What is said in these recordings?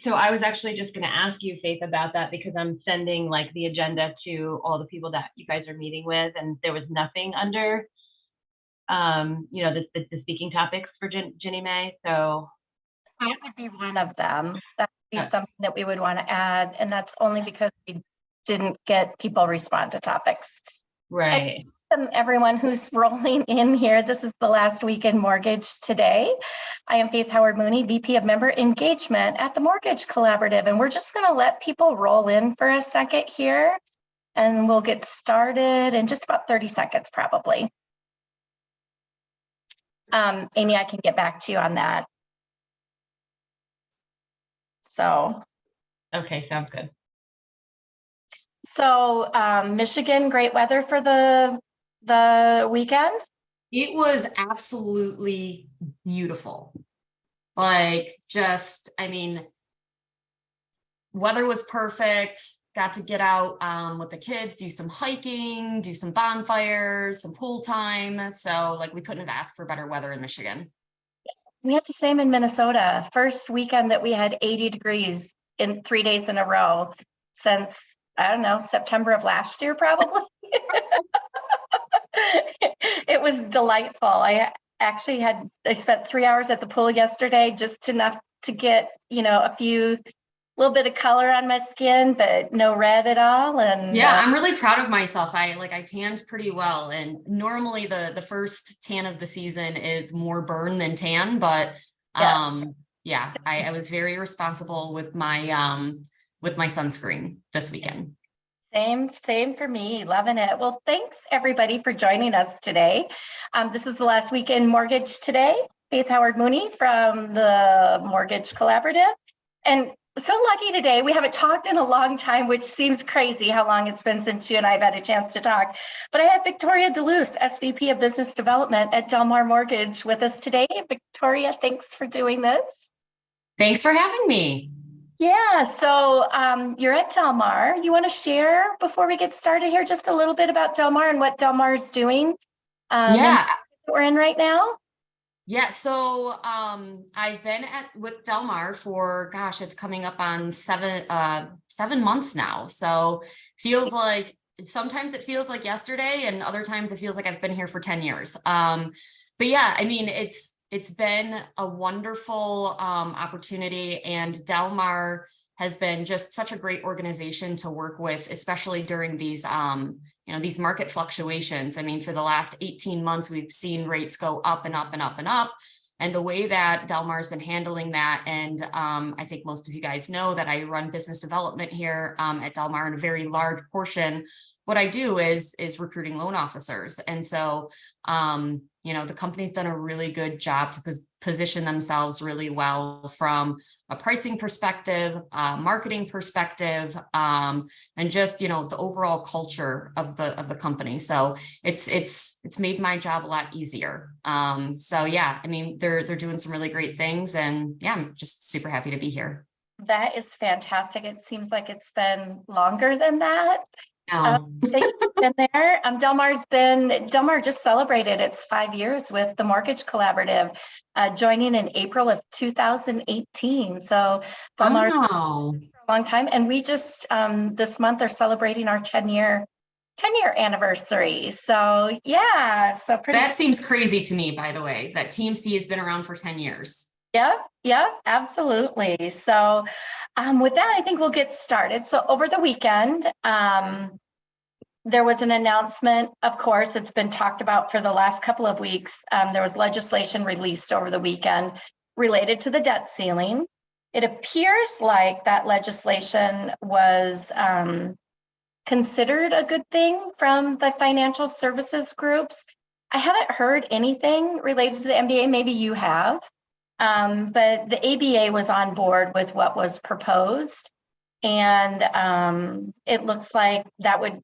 So I was actually just going to ask you, Faith, about that because I'm sending like the agenda to all the people that you guys are meeting with, and there was nothing under, the speaking topics for Ginny May. So that would be one of them. That would be uh, something that we would want to add, and that's only because we didn't get people respond to topics. right. Everyone who's rolling in here. This is the last week in mortgage today. I am Faith Howard Mooney, VP of Member Engagement at the Mortgage Collaborative, and we're just going to let people roll in for a second here, and we'll get started in just about 30 seconds probably. Amy, I can get back to you on that. So. Okay, sounds good. So Michigan, great weather for the weekend. It was absolutely beautiful. Like, just, I mean, weather was perfect. Got to get out with the kids, do some hiking, do some bonfires, some pool time. So like, we couldn't have asked for better weather in Michigan. We had the same in Minnesota. First weekend that we had 80 degrees in 3 days in a row since, I don't know, September of last year, probably. It was delightful. I spent 3 hours at the pool yesterday, just enough to get, a little bit of color on my skin, but no red at all. And yeah, I'm really proud of myself. I tanned pretty well. And normally the first tan of the season is more burn than tan, but yeah, I was very responsible with my sunscreen this weekend. Same for me. Loving it. Well, thanks everybody for joining us today. This is the last week in mortgage today. Faith Howard Mooney from the Mortgage Collaborative. And so lucky today, we haven't talked in a long time, which seems crazy how long it's been since you and I have had a chance to talk. But I have Victoria DeLuce, SVP of Business Development at Del Mar Mortgage with us today. Victoria, thanks for doing this. Thanks for having me. Yeah, so you're at Del Mar. You want to share before we get started here just a little bit about Del Mar and what Del Mar is doing? Yeah, we're in right now. Yeah, so I've been with Del Mar for, gosh, it's coming up on 7 months now. So sometimes it feels like yesterday, and other times it feels like I've been here for 10 years. But yeah, I mean, it's been a wonderful opportunity, and Del Mar has been just such a great organization to work with, especially during these these market fluctuations. I mean, for the last 18 months, we've seen rates go up and up and up and up. And the way that Del Mar has been handling that, and I think most of you guys know that I run business development here at Del Mar, and a very large portion, what I do is recruiting loan officers. And so, the company's done a really good job to position themselves really well from a pricing perspective, marketing perspective, and just, the overall culture of the company. So it's made my job a lot easier. So yeah, I mean, they're doing some really great things, and yeah, I'm just super happy to be here. That is fantastic. It seems like it's been longer than that. You've been there. Del Mar just celebrated its 5 years with the Mortgage Collaborative, joining in April of 2018. So Del Mar for a long time, and we just this month are celebrating our 10-year anniversary. So yeah, so that seems crazy to me, by the way, that TMC has been around for 10 years. Yeah, absolutely. So with that, I think we'll get started. So over the weekend, there was an announcement. Of course, it's been talked about for the last couple of weeks. There was legislation released over the weekend related to the debt ceiling. It appears like that legislation was considered a good thing from the financial services groups. I haven't heard anything related to the MBA. Maybe you have. But the ABA was on board with what was proposed, and it looks like that would,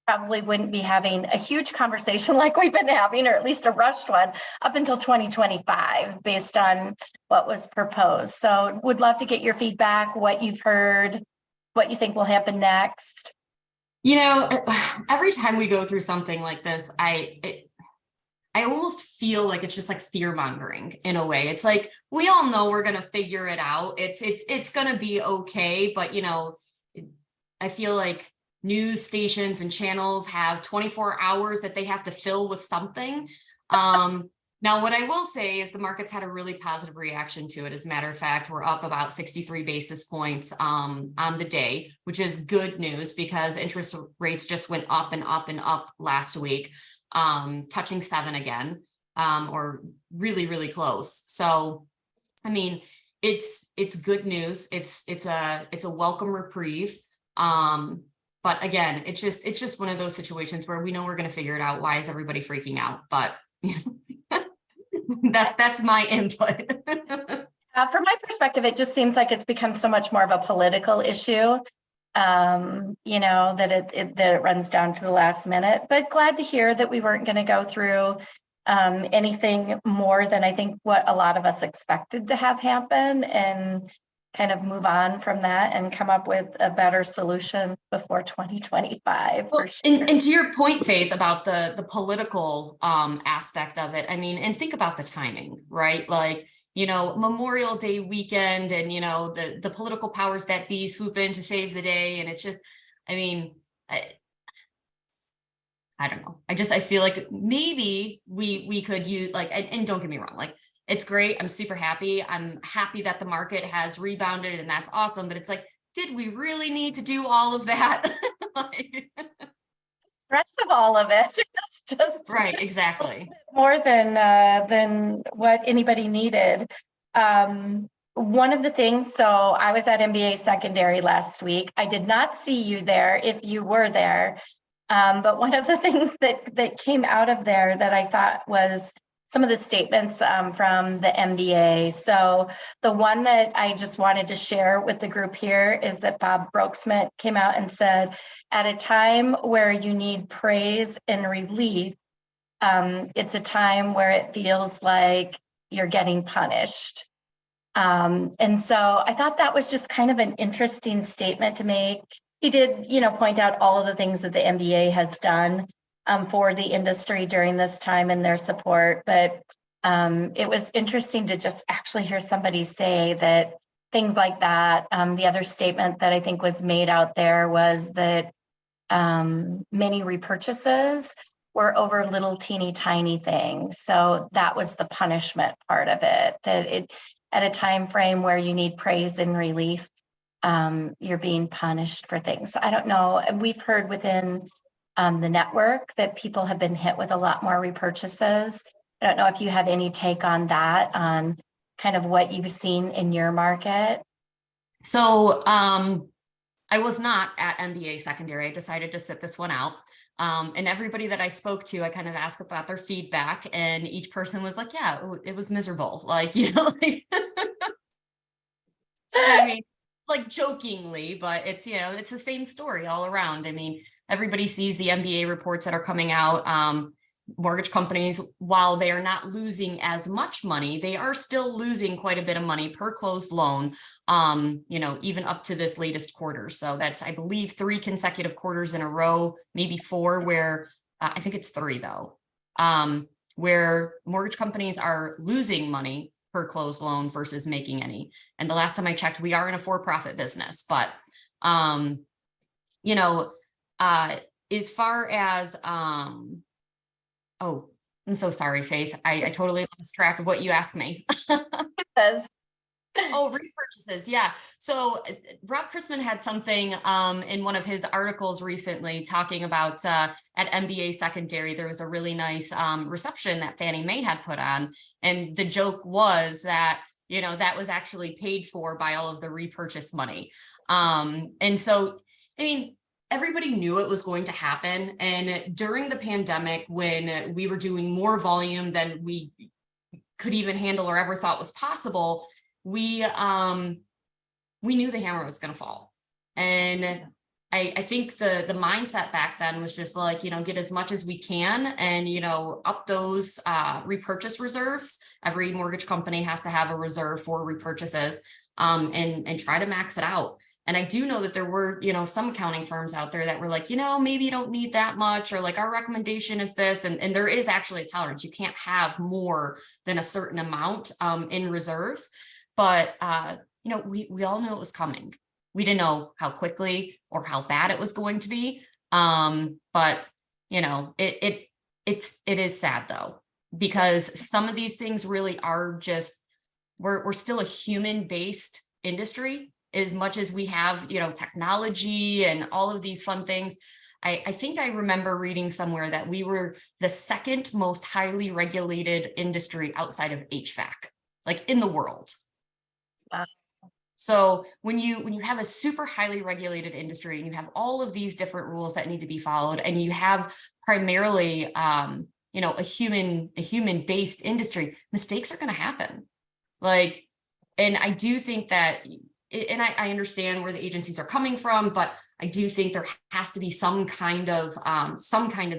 probably wouldn't be having a huge conversation like we've been having, or at least a rushed one, up until 2025 based on what was proposed. So would love to get your feedback, what you've heard, what you think will happen next. Every time we go through something like this, I almost feel like it's just like fear mongering in a way. It's like, we all know we're going to figure it out. It's going to be okay. But, I feel like news stations and channels have 24 hours that they have to fill with something. Now, what I will say is the market's had a really positive reaction to it. As a matter of fact, we're up about 63 basis points on the day, which is good news because interest rates just went up and up and up last week, touching 7 again, or really, really close. So, I mean, it's good news. It's a welcome reprieve. But again, it's just one of those situations where we know we're going to figure it out. Why is everybody freaking out? But that's my input. From my perspective, it just seems like it's become so much more of a political issue, that it runs down to the last minute. But glad to hear that we weren't going to go through anything more than I think what a lot of us expected to have happen, and kind of move on from that and come up with a better solution before 2025. Well, for sure. and to your point, Faith, about the political aspect of it, I mean, and think about the timing, right? Like, Memorial Day weekend, and the political powers that be swoop in to save the day, and it's just, I mean, I don't know. I feel like maybe we could use, like, and don't get me wrong, like, it's great. I'm super happy. I'm happy that the market has rebounded, and that's awesome. But it's like, did we really need to do all of that? Like, Rest of all of it, it's just right, exactly. more than what anybody needed. One of the things, so I was at MBA secondary last week. I did not see you there if you were there. But one of the things that came out of there that I thought was some of the statements from the MBA. So the one that I just wanted to share with the group here is that Bob Brooksmith came out and said, at a time where you need praise and relief, it's a time where it feels like you're getting punished. And so I thought that was just kind of an interesting statement to make. He did, point out all of the things that the MBA has done for the industry during this time and their support. But it was interesting to just actually hear somebody say that things like that. The other statement that I think was made out there was that many repurchases were over little teeny tiny things. So that was the punishment part of it, that it at a time frame where you need praise and relief, you're being punished for things. So I don't know. We've heard within the network that people have been hit with a lot more repurchases. I don't know if you have any take on that, on kind of what you've seen in your market. So I was not at MBA secondary. I decided to sit this one out. And everybody that I spoke to, I kind of asked about their feedback, and each person was like, yeah, it was miserable. Like, like, I mean, like jokingly, but it's, it's the same story all around. I mean, everybody sees the MBA reports that are coming out. Mortgage companies, while they are not losing as much money, they are still losing quite a bit of money per closed loan, even up to this latest quarter. So that's, I believe, 3 consecutive quarters in a row, maybe 4, where I think it's 3 though, where mortgage companies are losing money per closed loan versus making any. And the last time I checked, we are in a for-profit business, but, as far as, oh, I'm so sorry, Faith. I totally lost track of what you asked me. Oh, repurchases. Yeah. So Rob Chrisman had something in one of his articles recently talking about at MBA secondary, there was a really nice reception that Fannie Mae had put on. And the joke was that, that was actually paid for by all of the repurchase money. And so, I mean, everybody knew it was going to happen. And during the pandemic, when we were doing more volume than we could even handle or ever thought was possible, we knew the hammer was going to fall. And I think the mindset back then was just like, get as much as we can and, up those repurchase reserves. Every mortgage company has to have a reserve for repurchases, and try to max it out. And I do know that there were, some accounting firms out there that were like, maybe you don't need that much, or like our recommendation is this. And there is actually a tolerance. You can't have more than a certain amount in reserves. But, we all knew it was coming. We didn't know how quickly or how bad it was going to be. But, it is sad though, because some of these things really are just, we're still a human-based industry. As much as we have, technology and all of these fun things. I think I remember reading somewhere that we were the second most highly regulated industry outside of HVAC, like in the world. Wow. So when you have a super highly regulated industry and you have all of these different rules that need to be followed, and you have primarily, a human-based industry, mistakes are going to happen. And I do think that, and I understand where the agencies are coming from, but I do think there has to be some kind of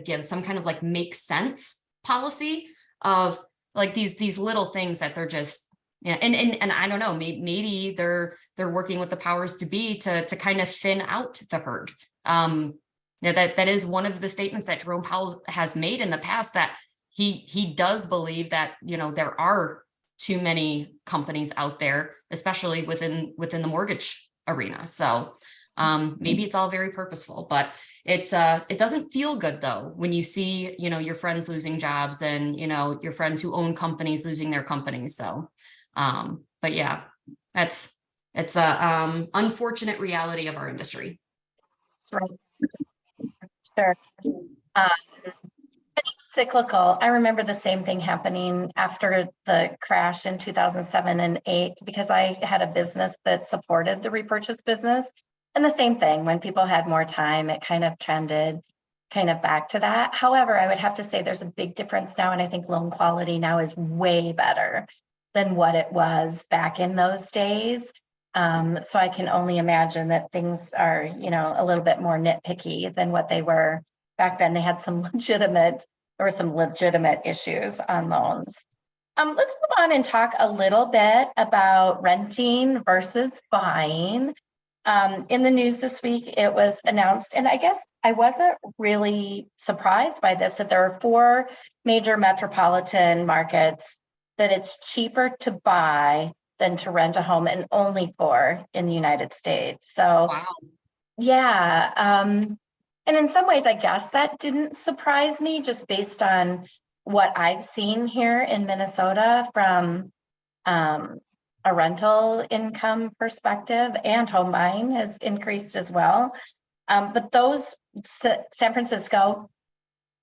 give, some kind of like make sense policy of like these little things that they're just, and I don't know, maybe they're working with the powers to be to kind of thin out the herd. That is one of the statements that Jerome Powell has made in the past, that he does believe that, there are too many companies out there, especially within the mortgage arena. So maybe it's all very purposeful, but it doesn't feel good though when you see, your friends losing jobs and, your friends who own companies losing their companies. So, but yeah, it's a unfortunate reality of our industry. That's right. Sure. Cyclical. I remember the same thing happening after the crash in 2007 and 8, because I had a business that supported the repurchase business. And the same thing, when people had more time, it kind of trended kind of back to that. However, I would have to say there's a big difference now. And I think loan quality now is way better than what it was back in those days. So I can only imagine that things are, a little bit more nitpicky than what they were back then. They had some legitimate issues on loans. Let's move on and talk a little bit about renting versus buying. In the news this week, it was announced, and I guess I wasn't really surprised by this, that there are 4 major metropolitan markets that it's cheaper to buy than to rent a home, and only 4 in the United States. So, wow. Yeah. And in some ways, I guess that didn't surprise me, just based on what I've seen here in Minnesota from a rental income perspective, and home buying has increased as well. But those, San Francisco,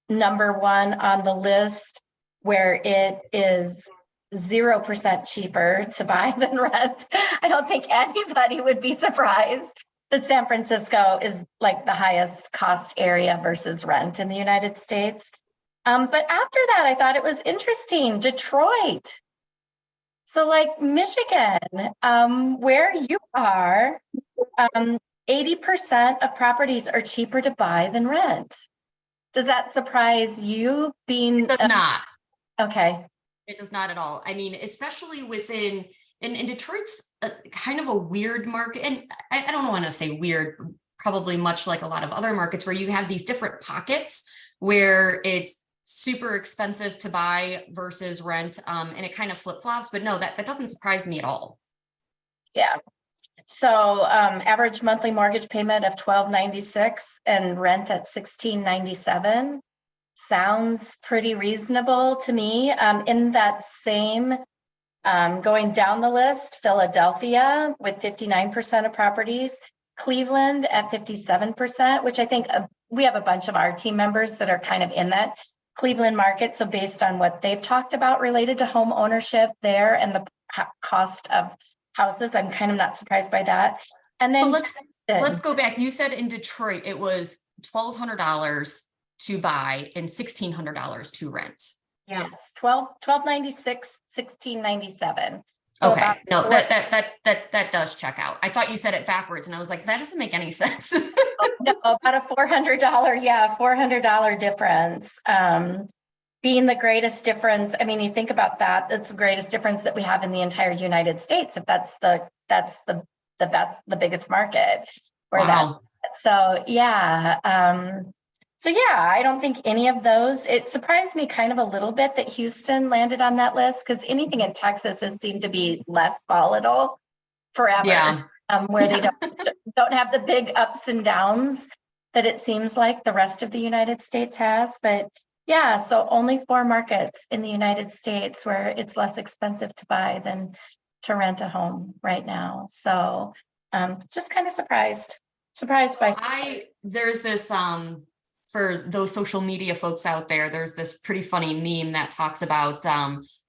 number 1 on the list, where it is 0% cheaper to buy than rent. I don't think anybody would be surprised that San Francisco is like the highest cost area versus rent in the United States. But after that, I thought it was interesting. Detroit. So like Michigan, where you are, 80% of properties are cheaper to buy than rent. Does that surprise you? It does not. Okay. It does not at all. I mean, especially within, and Detroit's kind of a weird market. And I don't want to say weird, probably much like a lot of other markets where you have these different pockets where it's super expensive to buy versus rent. And it kind of flip-flops, but no, that doesn't surprise me at all. Yeah. So average monthly mortgage payment of $1,296 and rent at $1,697 sounds pretty reasonable to me. In that same, going down the list, Philadelphia with 59% of properties, Cleveland at 57%, which I think we have a bunch of our team members that are kind of in that Cleveland market. So based on what they've talked about related to home ownership there and the cost of houses, I'm kind of not surprised by that. And then so let's go back. You said in Detroit it was $1,200 to buy and $1,600 to rent. Yeah, $1,296, $1,697. So okay, no, that does check out. I thought you said it backwards, and I was like, that doesn't make any sense. No, about a $400 difference. Being the greatest difference. I mean, you think about that, it's the greatest difference that we have in the entire United States. If that's the the biggest market where Wow. so yeah. I don't think any of those, it surprised me kind of a little bit that Houston landed on that list, because anything in Texas has seemed to be less volatile forever. Yeah. Where they don't have the big ups and downs that it seems like the rest of the United States has. But yeah, so only 4 markets in the United States where it's less expensive to buy than to rent a home right now. So just kind of surprised by. There's this for those social media folks out there, there's this pretty funny meme that talks about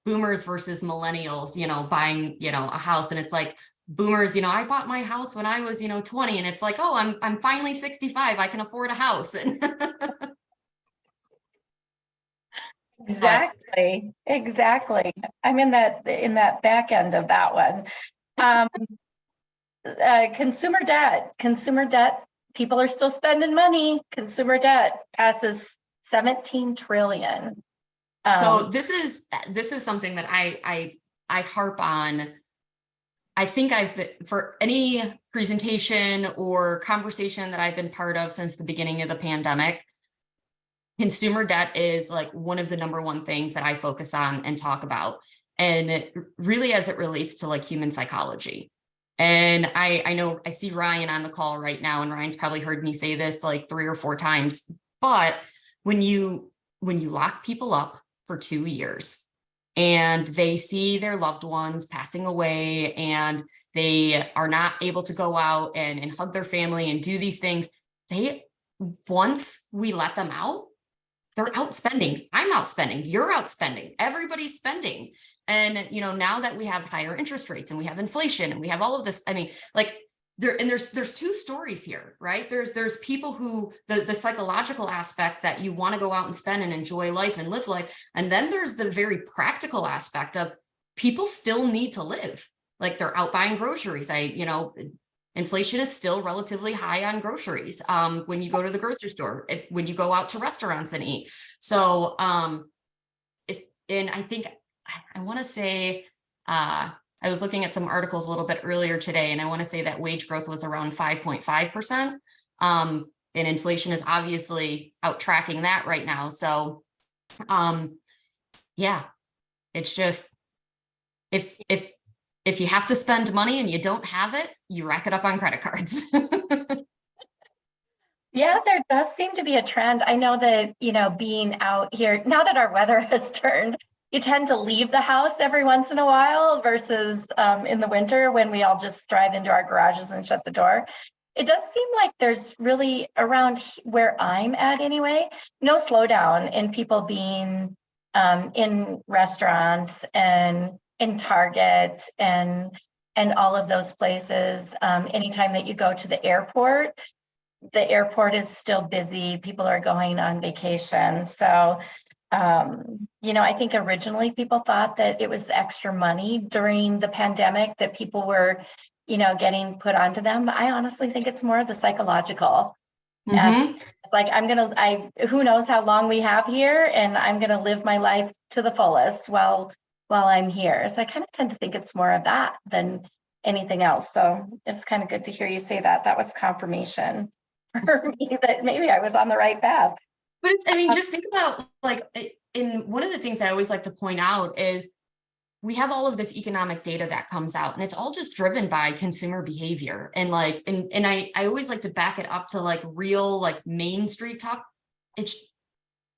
boomers versus millennials, buying, a house. And it's like, boomers, I bought my house when I was, 20, and it's like, oh, I'm finally 65. I can afford a house. Exactly. I'm in that back end of that one. Consumer debt. People are still spending money. Consumer debt passes 17 trillion. So this is something that I harp on. I think I've been, for any presentation or conversation that I've been part of since the beginning of the pandemic, consumer debt is like one of the number one things that I focus on and talk about. And it really, as it relates to like human psychology. And I know I see Ryan on the call right now, and Ryan's probably heard me say this like 3 or 4 times, but when you lock people up for 2 years and they see their loved ones passing away and they are not able to go out and hug their family and do these things, once we let them out, they're outspending. I'm outspending. You're outspending. Everybody's spending. And, now that we have higher interest rates and we have inflation and we have all of this, I mean, like there's 2 stories here, right? There's people who the psychological aspect that you want to go out and spend and enjoy life and live life. And then there's the very practical aspect of people still need to live. Like they're out buying groceries. Inflation is still relatively high on groceries. When you go to the grocery store, when you go out to restaurants and eat. So, and I think I want to say, I was looking at some articles a little bit earlier today, and I want to say that wage growth was around 5.5%. And inflation is obviously out tracking that right now. So, yeah, it's just, if you have to spend money and you don't have it, you rack it up on credit cards. Yeah, there does seem to be a trend. I know that, being out here, now that our weather has turned, you tend to leave the house every once in a while versus in the winter when we all just drive into our garages and shut the door. It does seem like there's really, around where I'm at anyway, no slowdown in people being in restaurants and in Target and all of those places. Anytime that you go to the airport is still busy. People are going on vacation. So, I think originally people thought that it was extra money during the pandemic that people were, getting put onto them. I honestly think it's more of the psychological. Mm-hmm. It's like, who knows how long we have here, and I'm going to live my life to the fullest while I'm here. So I kind of tend to think it's more of that than anything else. So it's kind of good to hear you say that. That was confirmation for me that maybe I was on the right path. But I mean, just think about and one of the things I always like to point out is we have all of this economic data that comes out, and it's all just driven by consumer behavior. And I always like to back it up to like real, like Main Street talk. It's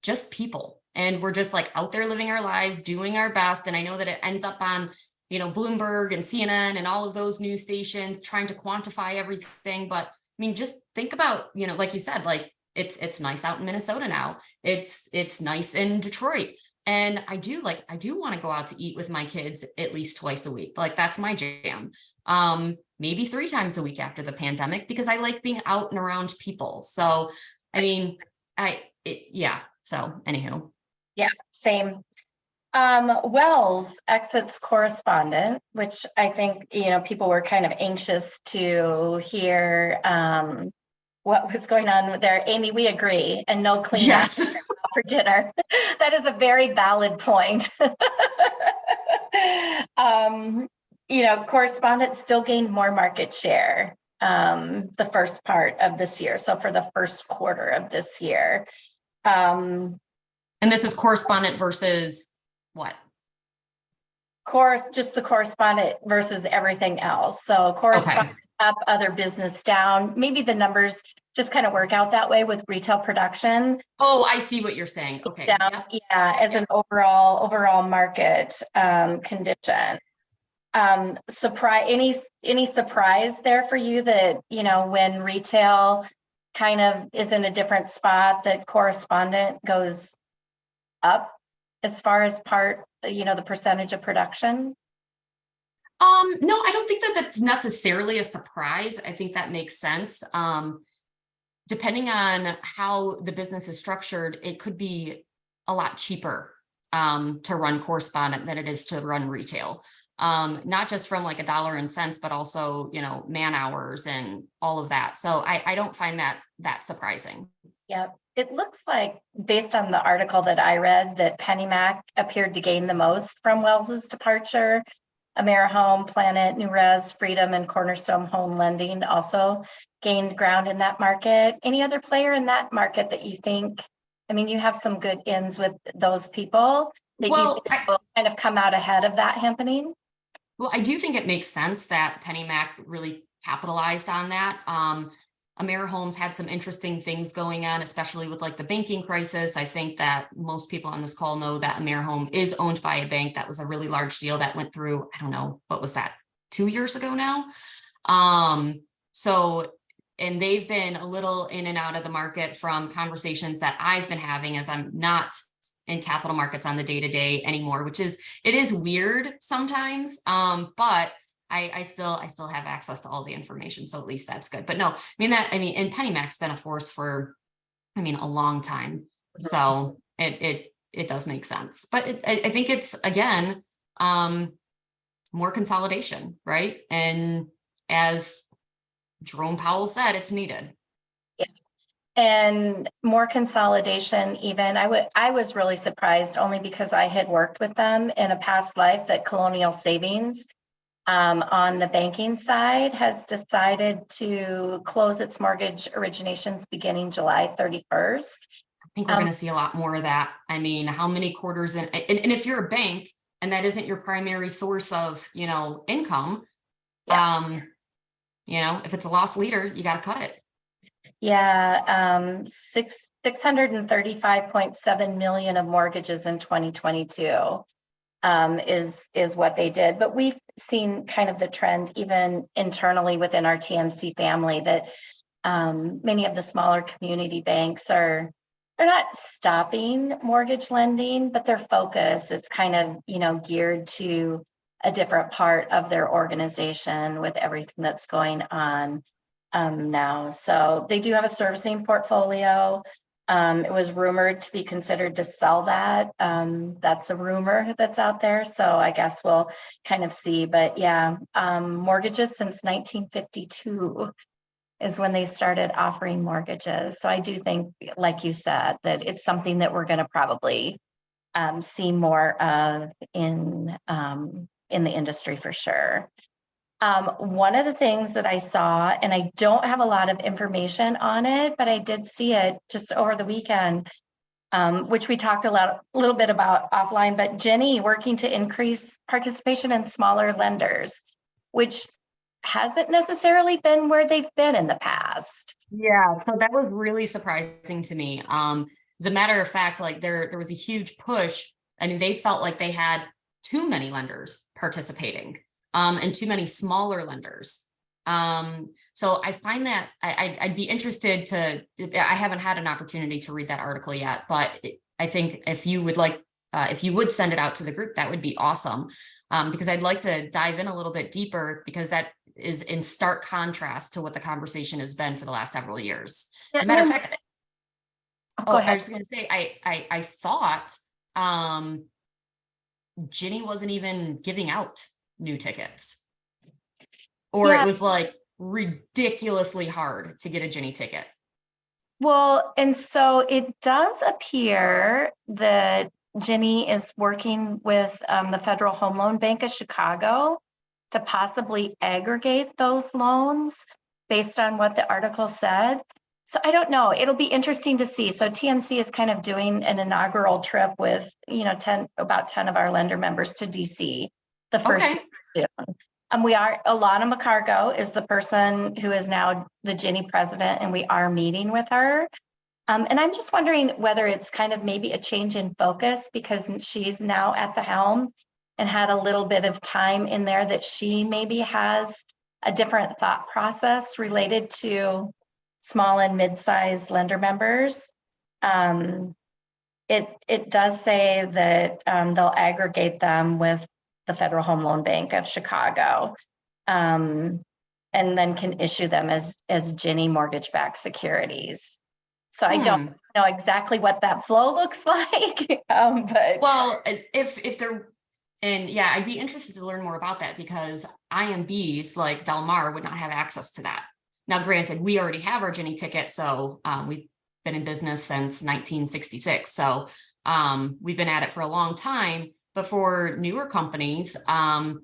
just people. And we're just like out there living our lives, doing our best. And I know that it ends up on, Bloomberg and CNN and all of those news stations trying to quantify everything. But I mean, just think about, like you said, like it's nice out in Minnesota now. It's nice in Detroit. And I do want to go out to eat with my kids at least twice a week. Like that's my jam. Maybe 3 times a week after the pandemic, because I like being out and around people. So, I mean, so anywho. Yeah, same. Wells exits correspondent, which I think, people were kind of anxious to hear what was going on there. Amy, we agree, and no cleanup. Yes. For dinner. That is a very valid point. correspondent still gained more market share the first part of this year. So for the first quarter of this year. And this is correspondent versus what? Just the correspondent versus everything else. So correspondent up, other business down. Maybe the numbers just kind of work out that way with retail production. Oh, I see what you're saying. Okay. Down, yeah, as an overall market condition. Any surprise there for you that, when retail kind of is in a different spot, that correspondent goes up as far as the percentage of production? No, I don't think that that's necessarily a surprise. I think that makes sense. Depending on how the business is structured, it could be a lot cheaper to run correspondent than it is to run retail. Not just from like a dollar and cents, but also, man hours and all of that. So I don't find that surprising. Yeah, it looks like, based on the article that I read, that PennyMac appeared to gain the most from Wells's departure. AmeriHome, Planet, New Res, Freedom, and Cornerstone Home Lending also gained ground in that market. Any other player in that market that you think, you have some good ins with those people that you think will kind of come out ahead of that happening? Well, I do think it makes sense that PennyMac really capitalized on that. AmeriHome's had some interesting things going on, especially with like the banking crisis. I think that most people on this call know that AmeriHome is owned by a bank. That was a really large deal that went through, I don't know, what was that, 2 years ago now? And they've been a little in and out of the market from conversations that I've been having, as I'm not in capital markets on the day-to-day anymore, it is weird sometimes. But I still have access to all the information. So at least that's good. But no, and PennyMac's been a force for, a long time. So it does make sense. But I think it's, again, more consolidation, right? And as Jerome Powell said, it's needed. Yeah. And more consolidation, even. I was really surprised, only because I had worked with them in a past life, that Colonial Savings on the banking side has decided to close its mortgage originations beginning July 31st. I think we're going to see a lot more of that. How many quarters and if you're a bank and that isn't your primary source of, income, yeah. If it's a loss leader, you got to cut it. Yeah. 635.7 million of mortgages in 2022 is what they did. But we've seen kind of the trend even internally within our TMC family that many of the smaller community banks they're not stopping mortgage lending, but their focus is kind of, geared to a different part of their organization with everything that's going on now. So they do have a servicing portfolio. It was rumored to be considered to sell that. That's a rumor that's out there. So I guess we'll kind of see. But yeah, mortgages since 1952 is when they started offering mortgages. So I do think, like you said, that it's something that we're going to probably see more of in the industry for sure. One of the things that I saw, and I don't have a lot of information on it, but I did see it just over the weekend, which we talked a little bit about offline, but Ginnie working to increase participation in smaller lenders, which hasn't necessarily been where they've been in the past. Yeah, so that was really surprising to me. As a matter of fact, like there was a huge push. They felt like they had too many lenders participating. And too many smaller lenders. So I find that I'd be interested I haven't had an opportunity to read that article yet, but I think if you would send it out to the group, that would be awesome. Because I'd like to dive in a little bit deeper, because that is in stark contrast to what the conversation has been for the last several years. As a matter of fact, I was going to say, I thought Ginnie wasn't even giving out new tickets, or it was like ridiculously hard to get a Ginnie ticket. Well, and so it does appear that Ginnie is working with the Federal Home Loan Bank of Chicago to possibly aggregate those loans based on what the article said. So I don't know. It'll be interesting to see. So TNC is kind of doing an inaugural trip with, about 10 of our lender members to DC the first Okay. of June. We are, Alana McCargo is the person who is now the Ginny president, and we are meeting with her. And I'm just wondering whether it's kind of maybe a change in focus because she's now at the helm and had a little bit of time in there that she maybe has a different thought process related to small and mid-sized lender members. It does say that they'll aggregate them with the Federal Home Loan Bank of Chicago, and then can issue them as Ginny mortgage-backed securities. So I don't know exactly what that flow looks like, but well, if they're, and yeah, I'd be interested to learn more about that because IMBs like Del Mar would not have access to that. Now, granted, we already have our Ginny ticket, so we've been in business since 1966. So we've been at it for a long time. But for newer companies, I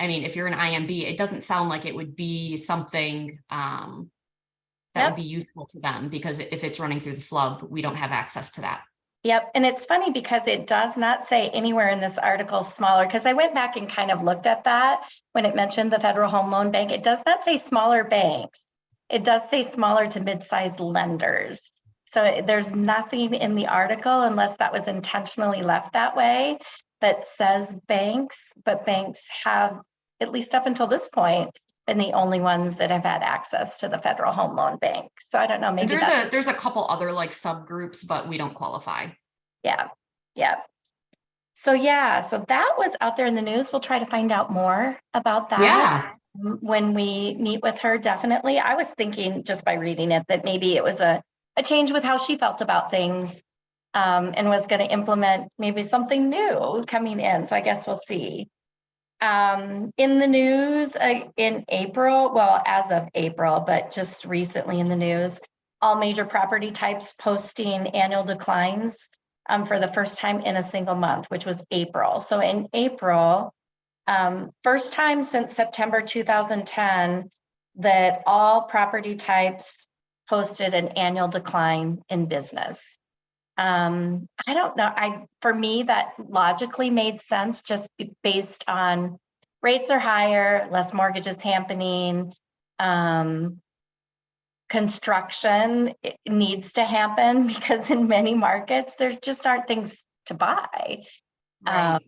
mean, if you're an IMB, it doesn't sound like it would be something that would be useful to them because if it's running through the FLUB, we don't have access to that. Yep. And it's funny because it does not say anywhere in this article smaller, because I went back and kind of looked at that when it mentioned the Federal Home Loan Bank. It does not say smaller banks. It does say smaller to mid-sized lenders. So there's nothing in the article, unless that was intentionally left that way, that says banks, but banks have, at least up until this point, been the only ones that have had access to the Federal Home Loan Bank. So I don't know, maybe there's a couple other like subgroups, but we don't qualify. Yeah. So that was out there in the news. We'll try to find out more about that when we meet with her, definitely. I was thinking just by reading it that maybe it was a change with how she felt about things, and was going to implement maybe something new coming in. So I guess we'll see. In the news in April, well, as of April, but just recently in the news, all major property types posting annual declines for the first time in a single month, which was April. So in April, first time since September 2010 that all property types posted an annual decline in business. I don't know. For me, that logically made sense just based on rates are higher, less mortgages happening. Construction needs to happen because in many markets, there just aren't things to buy. Right.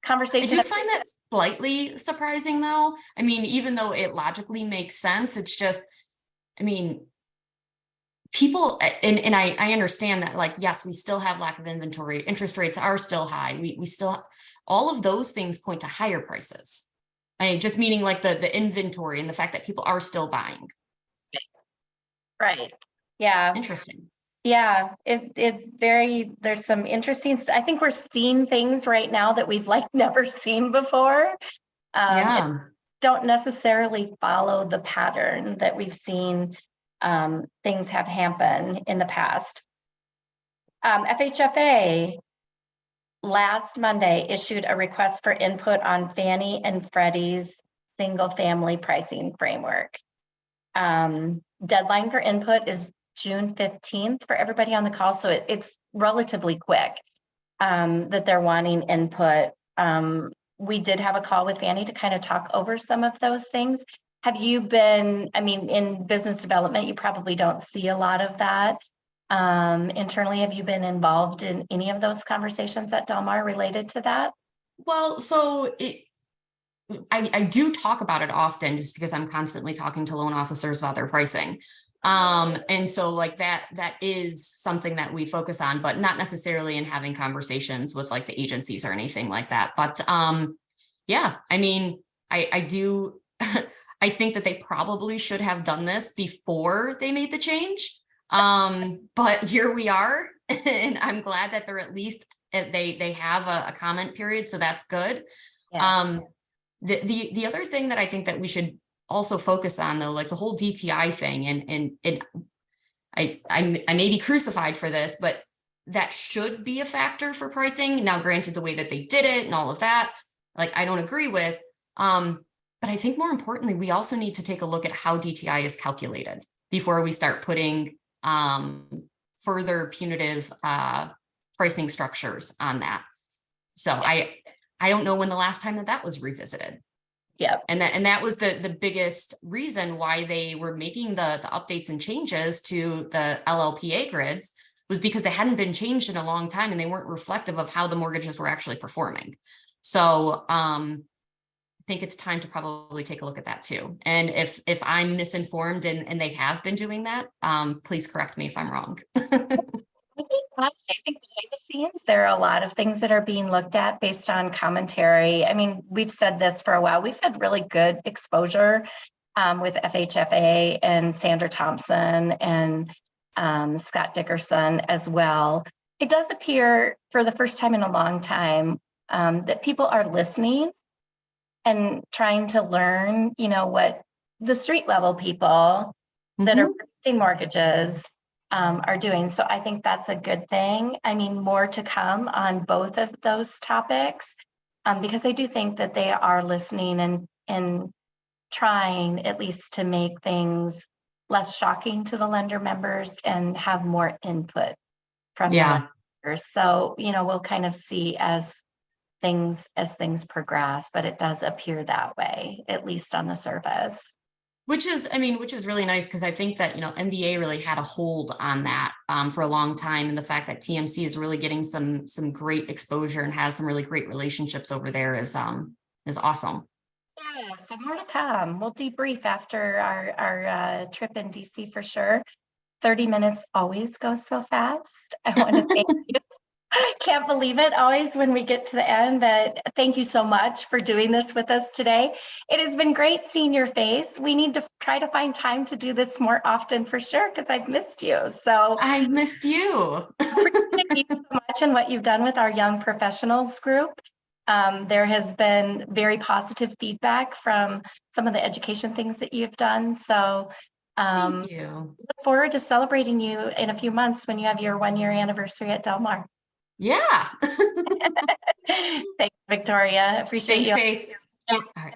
Conversation. I do find that slightly surprising though. I mean, even though it logically makes sense, it's just, I mean, people, and I understand that, like, yes, we still have lack of inventory. Interest rates are still high. We still, all of those things point to higher prices. I mean, just meaning like the inventory and the fact that people are still buying. Right. Yeah. Interesting. Yeah. There's some interesting, I think we're seeing things right now that we've like never seen before. Don't necessarily follow the pattern that we've seen things have happened in the past. FHFA last Monday issued a request for input on Fannie and Freddie's single family pricing framework. Deadline for input is June 15th for everybody on the call. So it's relatively quick that they're wanting input. We did have a call with Fannie to kind of talk over some of those things. Have you been, I mean, in business development, you probably don't see a lot of that. Internally, have you been involved in any of those conversations at Del Mar related to that? Well, so I do talk about it often just because I'm constantly talking to loan officers about their pricing. And so like that is something that we focus on, but not necessarily in having conversations with like the agencies or anything like that. But yeah, I mean, I do, I think that they probably should have done this before they made the change. But here we are, and I'm glad that they're at least, they have a comment period. So that's good. Yeah. The other thing that I think that we should also focus on though, like the whole DTI thing, and I may be crucified for this, but that should be a factor for pricing. Now, granted, the way that they did it and all of that, like I don't agree with, But I think more importantly, we also need to take a look at how DTI is calculated before we start putting further punitive pricing structures on that. So I don't know when the last time that was revisited. Yeah. And that was the biggest reason why they were making the updates and changes to the LLPA grids, was because they hadn't been changed in a long time and they weren't reflective of how the mortgages were actually performing. So I think it's time to probably take a look at that too. And if I'm misinformed and they have been doing that, please correct me if I'm wrong. Honestly, I think behind the scenes, there are a lot of things that are being looked at based on commentary. I mean, we've said this for a while. We've had really good exposure with FHFA and Sandra Thompson and Scott Dickerson as well. It does appear for the first time in a long time that people are listening and trying to learn, what the street level people that are purchasing mortgages are doing. So I think that's a good thing. I mean, more to come on both of those topics, because I do think that they are listening and trying at least to make things less shocking to the lender members and have more input from the lenders. So, we'll kind of see as things progress, but it does appear that way, at least on the surface. Which is really nice, because I think that, MBA really had a hold on that for a long time. And the fact that TMC is really getting some great exposure and has some really great relationships over there is awesome. Yeah, so more to come. We'll debrief after our trip in DC for sure. 30 minutes always goes so fast. I want to thank you. Can't believe it always when we get to the end, but thank you so much for doing this with us today. It has been great seeing your face. We need to try to find time to do this more often for sure, because I've missed you. So I missed you. Appreciate you so much and what you've done with our young professionals group. There has been very positive feedback from some of the education things that you've done. So thank you. Look forward to celebrating you in a few months when you have your 1-year anniversary at Del Mar. Yeah. Thanks, Victoria. Appreciate you. Thanks, Faith. All right.